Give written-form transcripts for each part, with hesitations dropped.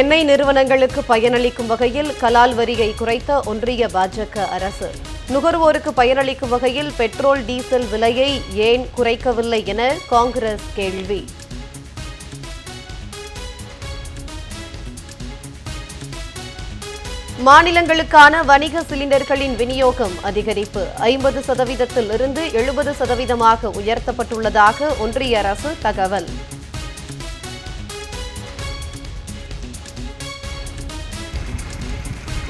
எண்ணெய் நிறுவனங்களுக்கு பயனளிக்கும் வகையில் கலால் வரியை குறைத்த ஒன்றிய பாஜக அரசு. நுகர்வோருக்கு பயனளிக்கும் வகையில் பெட்ரோல் டீசல் விலையை ஏன் குறைக்கவில்லை என காங்கிரஸ் கேள்வி. மாநிலங்களுக்கான வணிக சிலிண்டர்களின் விநியோகம் அதிகரிப்பு 50% இருந்து 70% உயர்த்தப்பட்டுள்ளதாக ஒன்றிய அரசு தகவல்.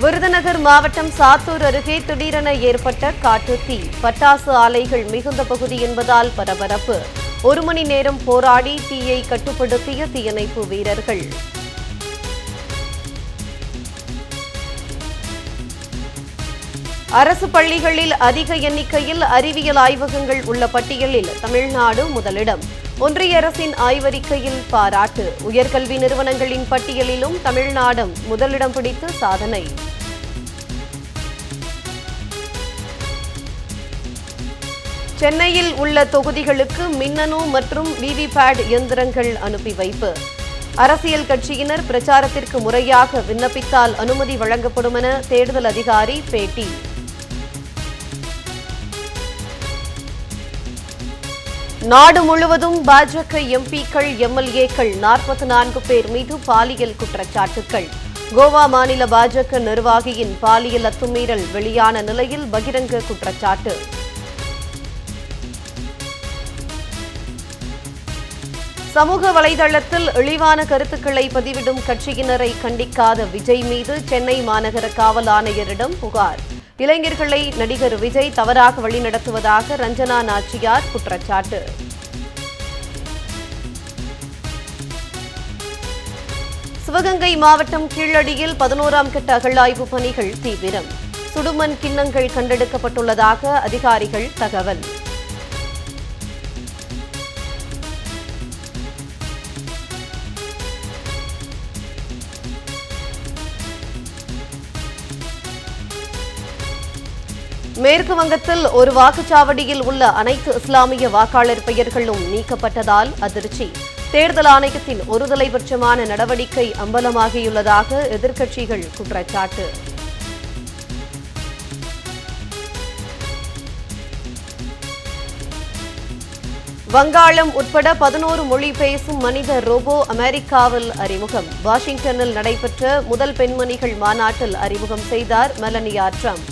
விருதுநகர் மாவட்டம் சாத்தூர் அருகே திடீரென ஏற்பட்ட காட்டுத்தீ. பட்டாசு ஆலைகள் மிகுந்த பகுதி என்பதால் பரபரப்பு. 1 மணி நேரம் போராடி தீயை கட்டுப்படுத்திய தீயணைப்பு வீரர்கள். அரசு பள்ளிகளில் அதிக எண்ணிக்கையில் அறிவியல் ஆய்வகங்கள் உள்ள பட்டியலில் தமிழ்நாடு முதலிடம். ஒன்றிய அரசின் ஆய்வறிக்கையில் பாராட்டு. உயர்கல்வி நிறுவனங்களின் பட்டியலிலும் தமிழ்நாடு முதலிடம் பிடித்து சாதனை. சென்னையில் உள்ள தொகுதிகளுக்கு மின்னணு மற்றும் விவிபேட் இயந்திரங்கள் அனுப்பி வைப்பு. அரசியல் கட்சியினர் பிரச்சாரத்திற்கு முறையாக விண்ணப்பித்தால் அனுமதி வழங்கப்படும் என தேர்தல் அதிகாரி பேட்டி. நாடு முழுவதும் பாஜக எம்பிக்கள் எம்எல்ஏக்கள் 44 பேர் மீது பாலியல் குற்றச்சாட்டுகள். கோவா மாநில பாஜக நிர்வாகியின் பாலியல் அத்துமீறல் வெளியான நிலையில் பகிரங்க குற்றச்சாட்டு. சமூக வலைதளத்தில் இழிவான கருத்துக்களை பதிவிடும் கட்சியினரை கண்டிக்காத விஜய் மீது சென்னை மாநகர காவல் ஆணையரிடம் புகார். இளைஞர்களை நடிகர் விஜய் தவறாக வழிநடத்துவதாக ரஞ்சனா நாச்சியார் குற்றச்சாட்டு. சிவகங்கை மாவட்டம் கீழடியில் 11ஆம் கட்ட அகழாய்வு பணிகள் தீவிரம். சுடுமண் கிண்ணங்கள் கண்டெடுக்கப்பட்டுள்ளதாக அதிகாரிகள் தகவல். மேற்கு வங்கத்தில் ஒரு வாக்குச்சாவடியில் உள்ள அனைத்து இஸ்லாமிய வாக்காளர் பெயர்களும் நீக்கப்பட்டதால் அதிர்ச்சி. தேர்தல் ஆணையத்தின் ஒருதலைபட்சமான நடவடிக்கை அம்பலமாகியுள்ளதாக எதிர்க்கட்சிகள் குற்றச்சாட்டு. வங்காளம் உட்பட 11 மொழி பேசும் மனித ரோபோ அமெரிக்காவில் அறிமுகம். வாஷிங்டனில் நடைபெற்ற முதல் பெண்மணிகள் மாநாட்டில் அறிமுகம் செய்தார் மெலனியா டிரம்ப்.